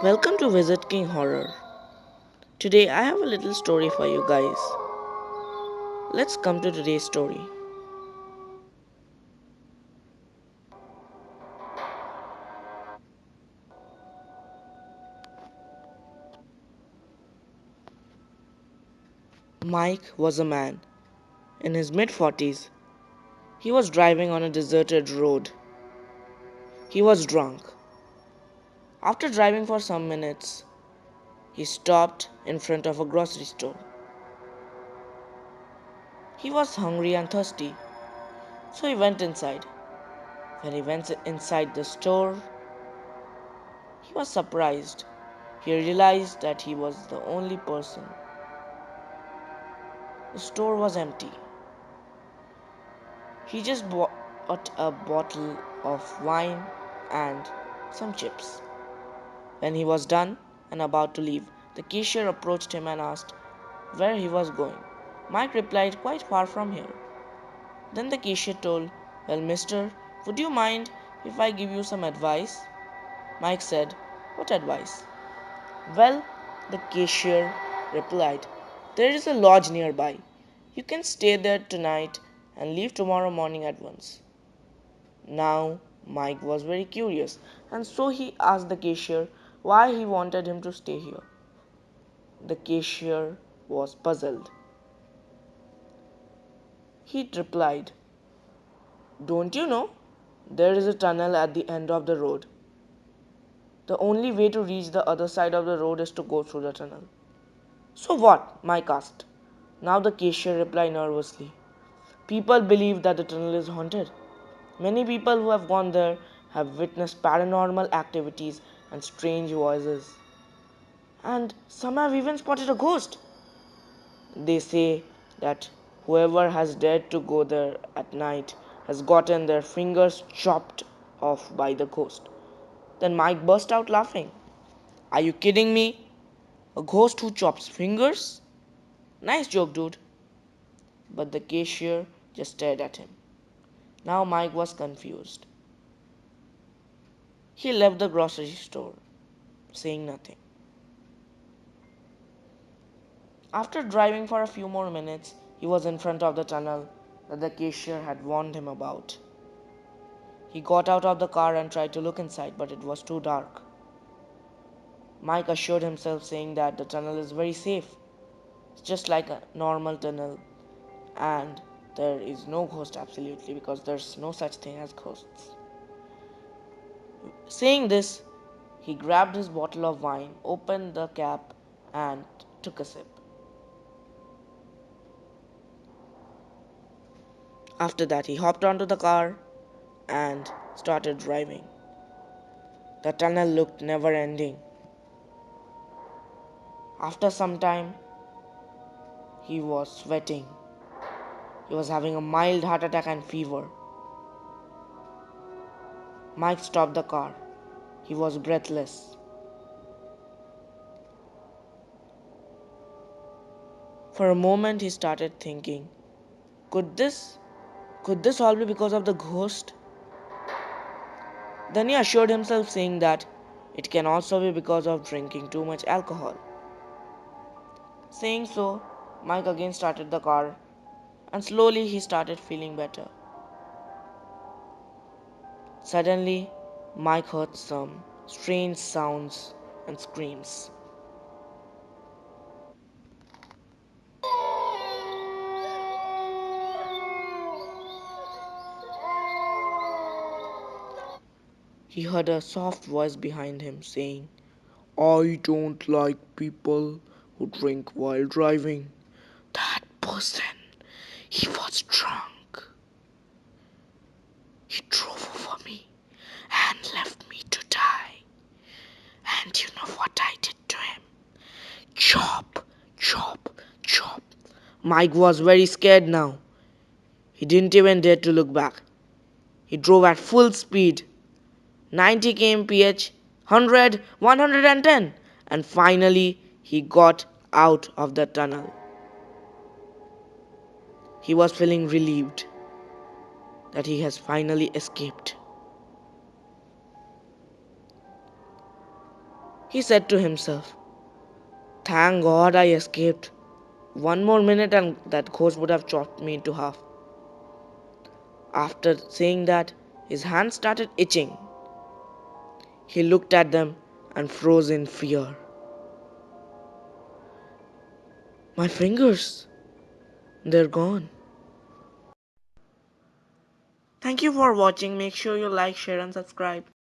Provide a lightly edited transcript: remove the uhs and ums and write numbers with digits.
Welcome to Visit King Horror. Today I have a little story for you guys. Let's come to today's story. Mike was a man in his mid 40s. He was driving on a deserted road. He was drunk. After driving for some minutes, he stopped in front of a grocery store. He was hungry and thirsty, so he went inside. When he went inside the store, he was surprised. He realized that he was the only person. The store was empty. He just bought a bottle of wine and some chips. When he was done and about to leave, the cashier approached him and asked where he was going. Mike replied, quite far from here. Then the cashier told, well, mister, would you mind if I give you some advice? Mike said, what advice? Well, the cashier replied, there is a lodge nearby. You can stay there tonight and leave tomorrow morning at once. Now, Mike was very curious, and so he asked the cashier why he wanted him to stay here. The cashier was puzzled. He replied, don't you know? There is a tunnel at the end of the road. The only way to reach the other side of the road is to go through the tunnel. So what? Mike asked. Now the cashier replied nervously. People believe that the tunnel is haunted. Many people who have gone there have witnessed paranormal activities and strange voices. And some have even spotted a ghost. They say that whoever has dared to go there at night has gotten their fingers chopped off by the ghost. Then Mike burst out laughing. Are you kidding me? A ghost who chops fingers? Nice joke, dude. But the cashier just stared at him. Now Mike was confused. He left the grocery store, saying nothing. After driving for a few more minutes, he was in front of the tunnel that the cashier had warned him about. He got out of the car and tried to look inside, but it was too dark. Mike assured himself, saying that the tunnel is very safe. It's just like a normal tunnel, and there is no ghost absolutely because there's no such thing as ghosts. Saying this, he grabbed his bottle of wine, opened the cap, and took a sip. After that, he hopped onto the car and started driving. The tunnel looked never ending. After some time, he was sweating. He was having a mild heart attack and fever. Mike stopped the car. He was breathless. For a moment, he started thinking, could this could this all be because of the ghost? Then he assured himself, saying that it can also be because of drinking too much alcohol. Saying so, Mike again started the car, and slowly he started feeling better. Suddenly, Mike heard some strange sounds and screams. He heard a soft voice behind him saying, I don't like people who drink while driving. That person, he was drunk. He drove over me and left me to die. And you know what I did to him? Chop, chop, chop. Mike was very scared now. He didn't even dare to look back. He drove at full speed, 90 kmph, 100, 110, and finally he got out of the tunnel. He was feeling relieved that he has finally escaped. He said to himself, "Thank God I escaped. One more minute and that ghost would have chopped me into half." After saying that, his hands started itching. He looked at them and froze in fear. My fingers, they're gone. Thank you for watching. Make sure you like, share, and subscribe.